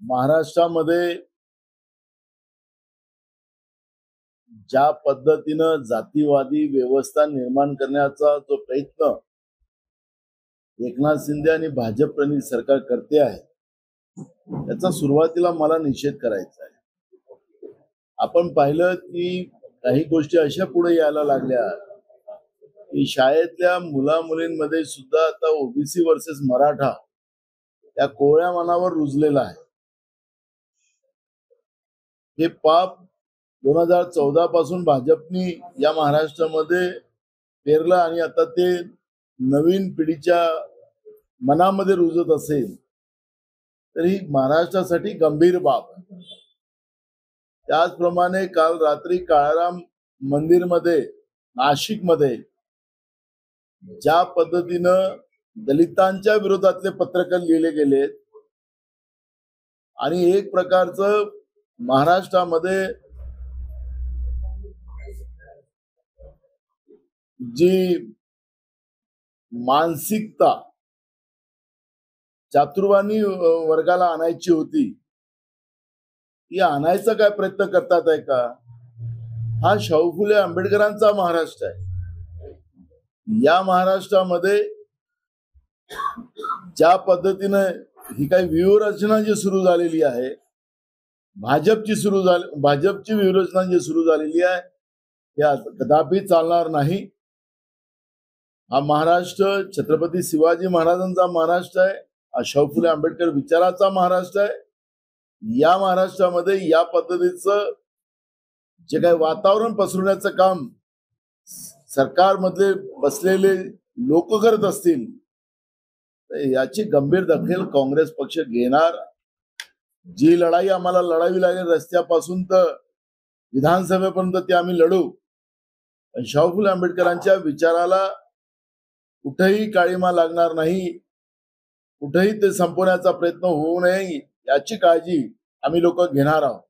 महाराष्ट्रामध्ये ज्या पद्धतीनं जातीवादी व्यवस्था निर्माण करण्याचा जो प्रयत्न एकनाथ शिंदे आणि भाजप प्रणीत सरकार करते आहे, त्याचा सुरुवातीला मला निषेध करायचा आहे. आपण पाहिलं की काही गोष्टी अशा पुढे यायला लागल्या की शाळेतल्या मुला मुलींमध्ये सुद्धा आता ओबीसी वर्सेस मराठा या कोवळ्या मनावर रुजलेला आहे. हे पाप 2014 पासून भाजपनी या महाराष्ट्रामध्ये पेरलं आणि आता ते नवीन पिढीच्या मनामध्ये रुजत असेल तर ही महाराष्ट्रासाठी गंभीर बाब आहे. त्याचप्रमाणे काल रात्री काळाराम मंदिरमध्ये नाशिकमध्ये ज्या पद्धतीनं दलितांच्या विरोधातले पत्रकार लिहिले गेलेत आणि एक प्रकारचं महाराष्ट्रामध्ये जी मानसिकता चातुर्वर्णी वर्गाला आणायची होती ती आणायचा काय प्रयत्न करतात आहे का? हा शाहू फुले आंबेडकरांचा महाराष्ट्र आहे. या महाराष्ट्रामध्ये ज्या पद्धतीनं ही काही व्यूहरचना जी सुरू झालेली आहे, भाजपची व्यूहरचना जी सुरू झालेली आहे या कदापि चालणार नाही. हा महाराष्ट्र छत्रपती शिवाजी महाराजांचा महाराष्ट्र आहे, हा शाहू फुले आंबेडकर विचाराचा महाराष्ट्र आहे. या महाराष्ट्रामध्ये या पद्धतीचं जे काही वातावरण पसरवण्याचं काम सरकारमधले बसलेले लोक करत असतील तर याची गंभीर दखल काँग्रेस पक्ष घेणार. जी लढाई आम्हाला लढावी लागेल रस्त्यापासून तर विधानसभेपर्यंत ती आम्ही लढू. शाहू फुले आंबेडकरांच्या विचाराला कुठेही काळीमा लागणार नाही, कुठेही ते संपवण्याचा प्रयत्न होऊ नये याची काळजी आम्ही लोक घेणार आहोत.